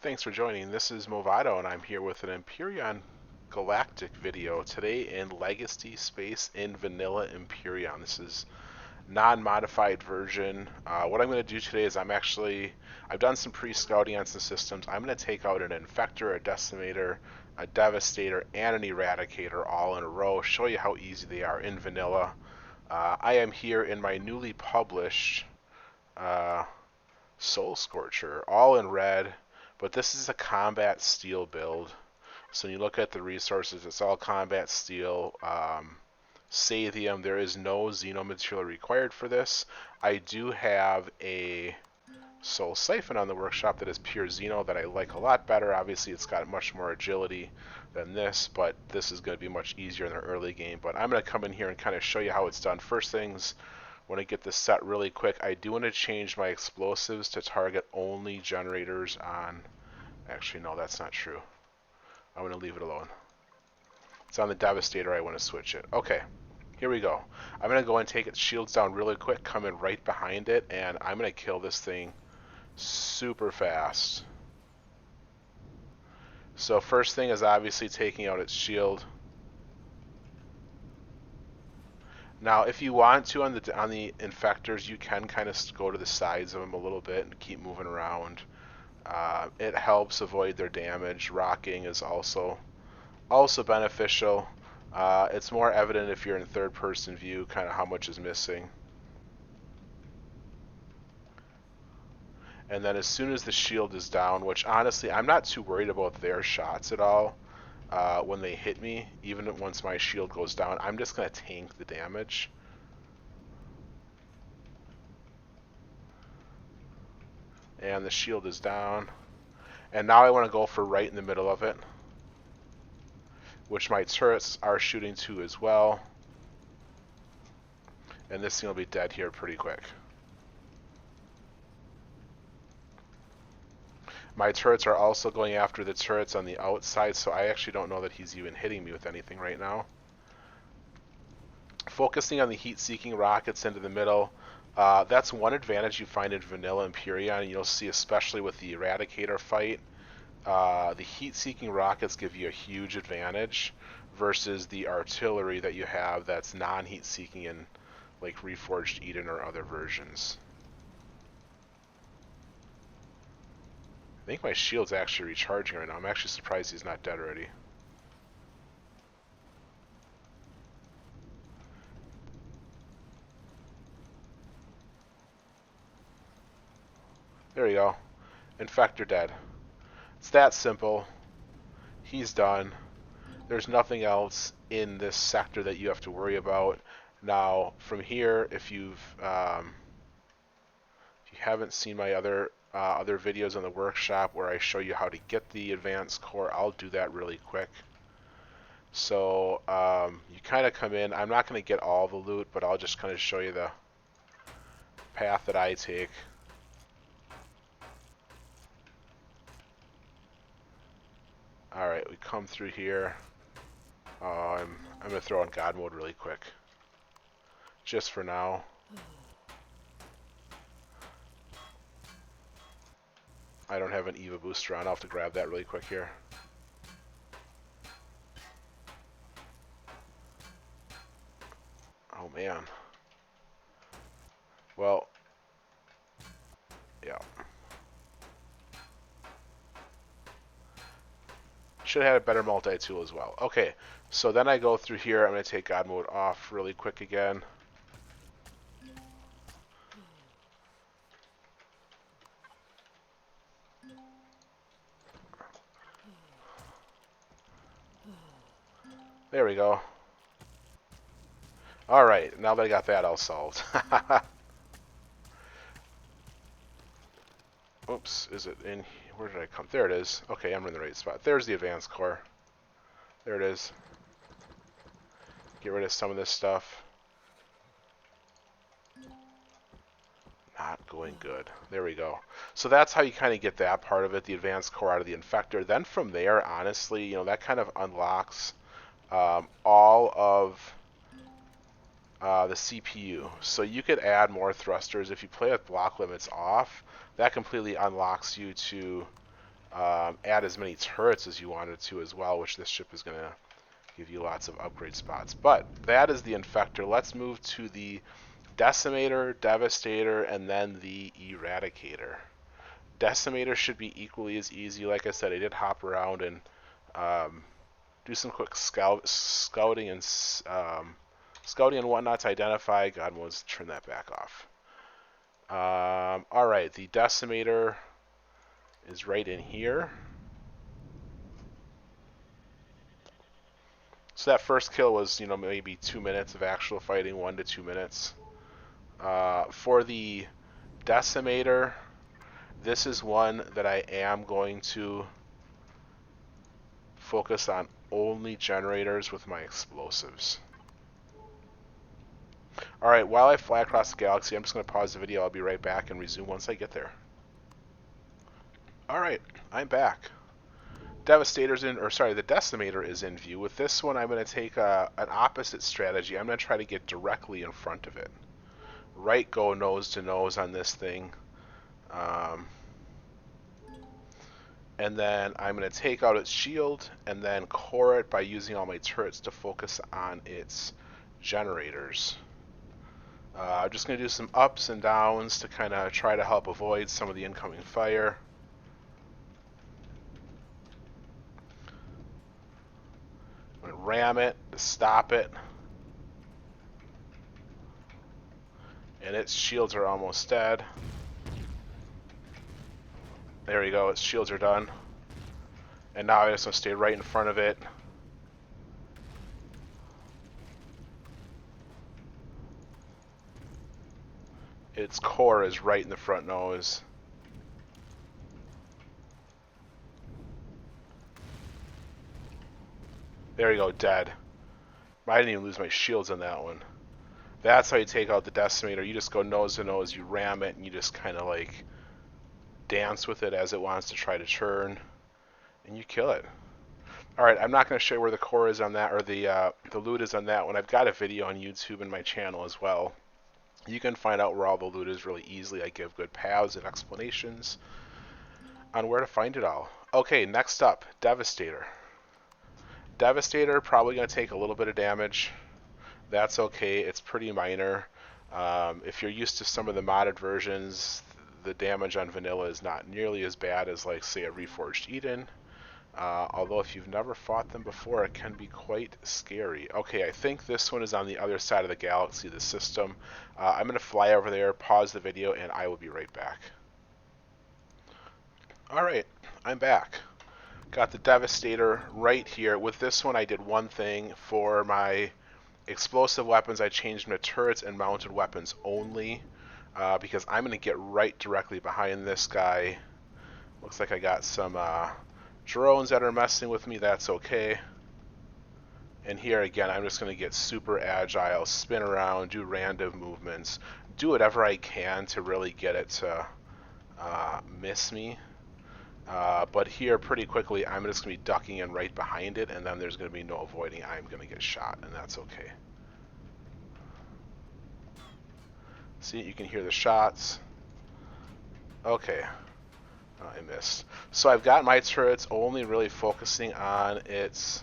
Thanks for joining. This is Movado, and I'm here with an Empyrion Galactic video today in Legacy Space in Vanilla Empyrion. This is non-modified version. What I'm going to do today is I've done some pre-scouting on some systems. I'm going to take out an Infector, a Decimator, a Devastator, and an Eradicator all in a row, show you how easy they are in Vanilla. I am here in my newly published uh, Soul Scorcher, all in red, but this is a combat steel build. So when you look at the resources, it's all combat steel. Sathium, there is no Xeno material required for this. I do have a Soul Siphon on the workshop that is pure Xeno that I like a lot better. Obviously, it's got much more agility than this, but this is going to be much easier in the early game. But I'm going to come in here and kind of show you how it's done. First things, when I get this set really quick, I do want to change my explosives to target only generators on... Actually, no, that's not true. I'm going to leave it alone. It's on the Devastator. I want to switch it. Okay, here we go. I'm going to go and take its shields down really quick, come in right behind it, and I'm going to kill this thing super fast. So first thing is obviously taking out its shield. Now, if you want to on the infectors, you can kind of go to the sides of them a little bit and keep moving around. It helps avoid their damage. Rocking is also beneficial. It's more evident if you're in third-person view, kind of how much is missing. And then as soon as the shield is down, which honestly I'm not too worried about their shots at all. When they hit me, even once my shield goes down, I'm just going to tank the damage. And the shield is down. And now I want to go for right in the middle of it, which my turrets are shooting to as well. And this thing will be dead here pretty quick. My turrets are also going after the turrets on the outside, so I actually don't know that he's even hitting me with anything right now. Focusing on the heat-seeking rockets into the middle, that's one advantage you find in Vanilla Empyrion, and you'll see especially with the Eradicator fight. The heat-seeking rockets give you a huge advantage versus the artillery that you have that's non-heat-seeking in like Reforged Eden or other versions. I think my shield's actually recharging right now. I'm actually surprised he's not dead already. There you go. Infector dead. It's that simple. He's done. There's nothing else in this sector that you have to worry about. Now, from here, if you haven't seen my other videos on the workshop where I show you how to get the advanced core, I'll do that really quick. So you kind of come in. I'm not going to get all the loot, but I'll just kind of show you the path that I take. Alright, we come through here. I'm going to throw on God mode really quick. Just for now. I don't have an EVA booster on. I'll have to grab that really quick here. Oh man. Well, yeah. Should have had a better multi-tool as well. Okay, so then I go through here. I'm going to take God mode off really quick again. There we go. Alright, now that I got that all solved. Oops, is it in... Where did I come? There it is. Okay, I'm in the right spot. There's the advanced core. There it is. Get rid of some of this stuff. Not going good. There we go. So that's how you kind of get that part of it, the advanced core out of the Infector. Then from there, honestly, you know, that kind of unlocks all of the CPU. So you could add more thrusters. If you play with block limits off, that completely unlocks you to add as many turrets as you wanted to as well, which this ship is going to give you lots of upgrade spots. But that is the Infector. Let's move to the Decimator, Devastator, and then the Eradicator. Decimator should be equally as easy. Like I said, I did hop around and do some quick scouting and whatnot to identify. God, let's turn that back off. All right, the Decimator is right in here. So that first kill was, maybe 2 minutes of actual fighting, 1 to 2 minutes. For the Decimator, this is one that I am going to focus on only generators with my explosives. Alright, while I fly across the galaxy, I'm just going to pause the video. I'll be right back and resume once I get there. Alright, I'm back. The Decimator is in view. With this one, I'm going to take an opposite strategy. I'm going to try to get directly in front of it. Right go nose to nose on this thing. And then I'm going to take out its shield and then core it by using all my turrets to focus on its generators. I'm just going to do some ups and downs to kind of try to help avoid some of the incoming fire. I'm going to ram it to stop it. And its shields are almost dead. There we go, its shields are done. And now I just want to stay right in front of it. Its core is right in the front nose. There we go, dead. I didn't even lose my shields on that one. That's how you take out the Decimator. You just go nose to nose, you ram it, and you just kind of like dance with it as it wants to try to turn, and you kill it. Alright, I'm not going to show you where the core is on that, or the loot is on that one. I've got a video on YouTube and my channel as well. You can find out where all the loot is really easily. I give good paths and explanations on where to find it all. Okay, next up, Devastator. Devastator, probably going to take a little bit of damage. That's okay, it's pretty minor. If you're used to some of the modded versions, the damage on vanilla is not nearly as bad as, like, say, a Reforged Eden. Although if you've never fought them before, it can be quite scary. Okay, I think this one is on the other side of the galaxy, the system. I'm going to fly over there, pause the video, and I will be right back. Alright, I'm back. Got the Devastator right here. With this one, I did one thing. For my explosive weapons, I changed them to turrets and mounted weapons only, because I'm going to get right directly behind this guy. Looks like I got some drones that are messing with me. That's okay. And here again, I'm just going to get super agile, spin around, do random movements, do whatever I can to really get it to miss me. But here, pretty quickly, I'm just going to be ducking in right behind it, and then there's going to be no avoiding. I'm going to get shot, and that's okay. See, you can hear the shots. Okay. I missed. So I've got my turrets only really focusing on its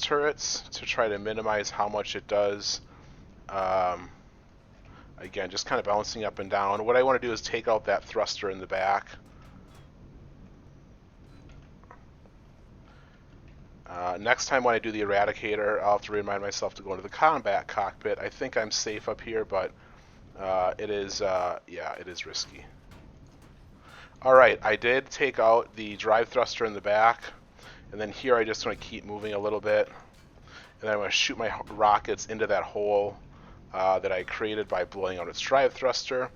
turrets to try to minimize how much it does. Again, just kind of bouncing up and down. What I want to do is take out that thruster in the back. Next time when I do the Eradicator, I'll have to remind myself to go into the combat cockpit. I think I'm safe up here, but it is risky. Alright, I did take out the drive thruster in the back, and then here I just want to keep moving a little bit, and then I'm going to shoot my rockets into that hole that I created by blowing out its drive thruster.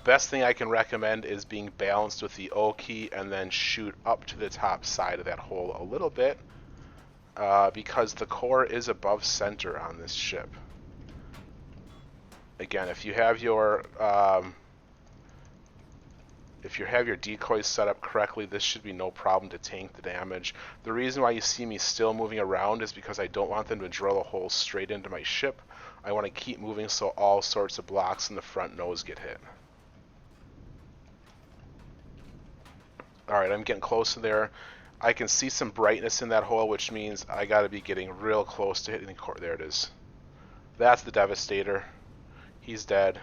Best thing I can recommend is being balanced with the O key and then shoot up to the top side of that hole a little bit, because the core is above center on this ship. Again, if you have your decoys set up correctly, this should be no problem to tank the damage. The reason why you see me still moving around is because I don't want them to drill a hole straight into my ship. I want to keep moving so all sorts of blocks in the front nose get hit. Alright, I'm getting close to there. I can see some brightness in that hole, which means I gotta be getting real close to hitting the core. There it is. That's the Devastator. He's dead.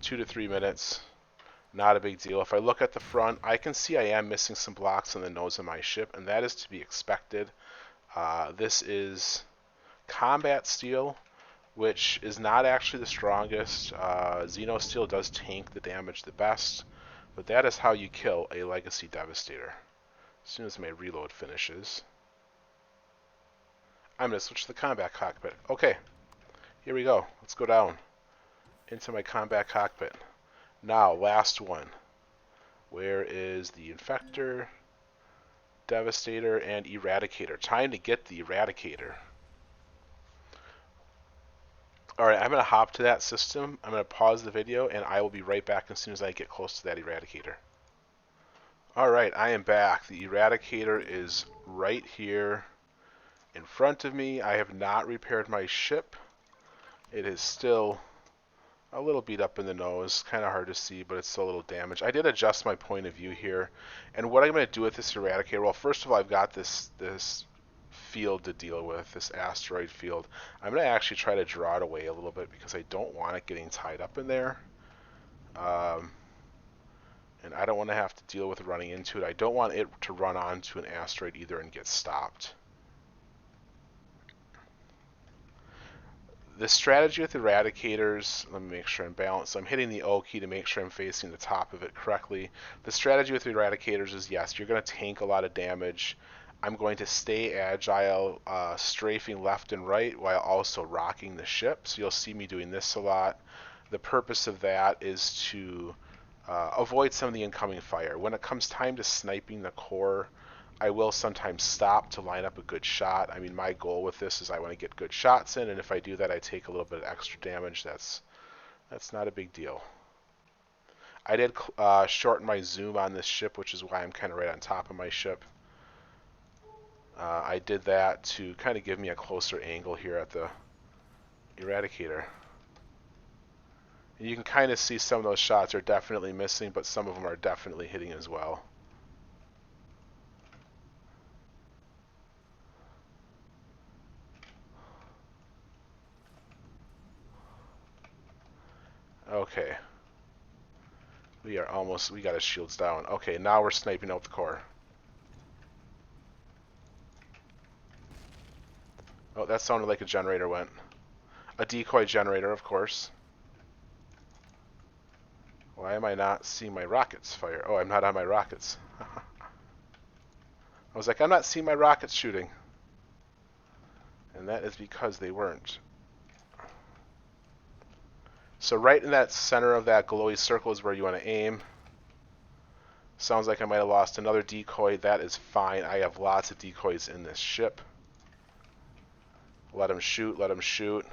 2 to 3 minutes. Not a big deal. If I look at the front, I can see I am missing some blocks on the nose of my ship, and that is to be expected. This is combat steel, which is not actually the strongest. Xeno steel does tank the damage the best, but that is how you kill a Legacy Devastator. As soon as my reload finishes, I'm going to switch to the combat cockpit. Okay, here we go. Let's go down into my combat cockpit. Now, last one. Where is the Infector, Devastator, and Eradicator? Time to get the Eradicator. Alright, I'm going to hop to that system. I'm going to pause the video, and I will be right back as soon as I get close to that Eradicator. Alright, I am back. The Eradicator is right here in front of me. I have not repaired my ship. It is still a little beat up in the nose, kind of hard to see, but it's still a little damaged. I did adjust my point of view here, and what I'm going to do with this Eradicator, well, first of all, I've got this field to deal with, this asteroid field. I'm going to actually try to draw it away a little bit because I don't want it getting tied up in there. And I don't want to have to deal with running into it. I don't want it to run onto an asteroid either and get stopped. The strategy with Eradicators, let me make sure I'm balanced. I'm hitting the O key to make sure I'm facing the top of it correctly. The strategy with Eradicators is, yes, you're going to tank a lot of damage. I'm going to stay agile, strafing left and right while also rocking the ship. So you'll see me doing this a lot. The purpose of that is to avoid some of the incoming fire. When it comes time to sniping the core, I will sometimes stop to line up a good shot. I mean, my goal with this is I want to get good shots in, and if I do that, I take a little bit of extra damage. That's not a big deal. I did shorten my zoom on this ship, which is why I'm kind of right on top of my ship. I did that to kind of give me a closer angle here at the Eradicator. And you can kind of see some of those shots are definitely missing, but some of them are definitely hitting as well. Okay. We got his shields down. Okay, now we're sniping out the core. Oh, that sounded like a generator went. A decoy generator, of course. Why am I not seeing my rockets fire? Oh, I'm not on my rockets. I was like, I'm not seeing my rockets shooting. And that is because they weren't. So right in that center of that glowy circle is where you want to aim. Sounds like I might have lost another decoy. That is fine. I have lots of decoys in this ship. Let him shoot, let him shoot.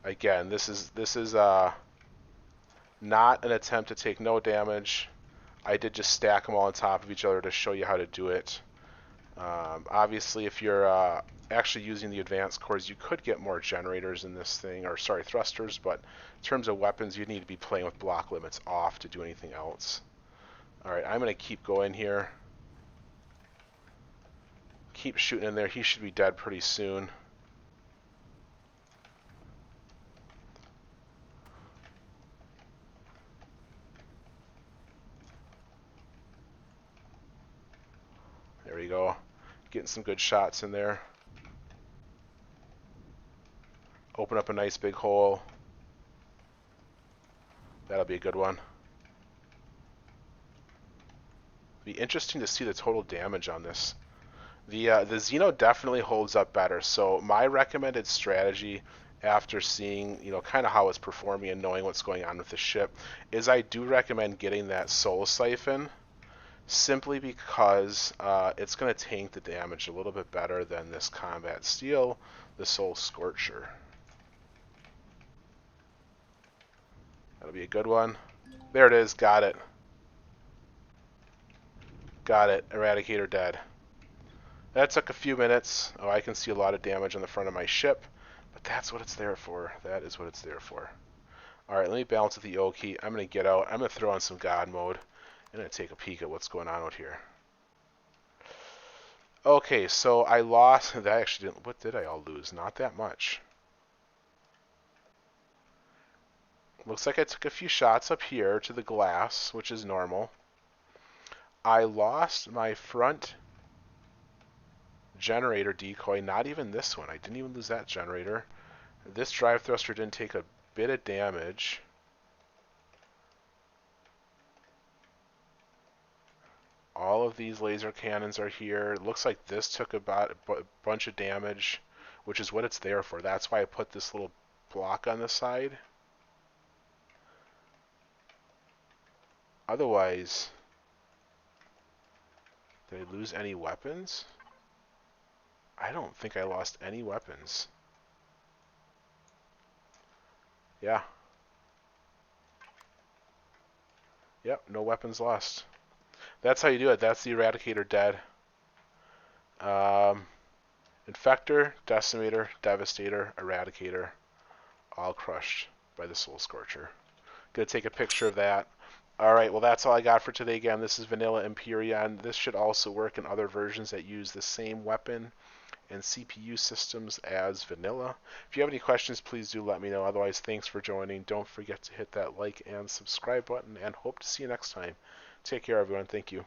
Again, this is not an attempt to take no damage. I did just stack them all on top of each other to show you how to do it. Obviously, if you're actually using the advanced cores, you could get more generators in this thing, or sorry, thrusters, but in terms of weapons, you need to be playing with block limits off to do anything else. Alright, I'm going to keep going here. Keep shooting in there. He should be dead pretty soon. There we go. Getting some good shots in there. Open up a nice big hole. That'll be a good one. Be interesting to see the total damage on this. The Xeno definitely holds up better. So my recommended strategy, after seeing kind of how it's performing and knowing what's going on with the ship, is I do recommend getting that Soul Siphon, simply because it's going to tank the damage a little bit better than this combat steel, the Soul Scorcher. That'll be a good one. There it is. Got it. Got it. Eradicator dead. That took a few minutes. Oh, I can see a lot of damage on the front of my ship, but that's what it's there for. That is what it's there for. Alright, let me balance with the O key. I'm going to get out. I'm going to throw on some God mode. I'm going to take a peek at what's going on out here. Okay, so I lost. That actually didn't. What did I all lose? Not that much. Looks like I took a few shots up here to the glass, which is normal. I lost my front generator decoy. Not even this one. I didn't even lose that generator. This drive thruster didn't take a bit of damage. All of these laser cannons are here. It looks like this took about a bunch of damage, which is what it's there for. That's why I put this little block on the side. Otherwise, did I lose any weapons? I don't think I lost any weapons. Yeah. Yep, no weapons lost. That's how you do it. That's the Eradicator dead. Um, Infector, Decimator, Devastator, Eradicator, all crushed by the Soul Scorcher. Gonna take a picture of that. Alright, well that's all I got for today. Again, this is Vanilla Empyrion. This should also work in other versions that use the same weapon and CPU systems as Vanilla. If you have any questions, please do let me know. Otherwise, thanks for joining. Don't forget to hit that like and subscribe button, and hope to see you next time. Take care, everyone. Thank you.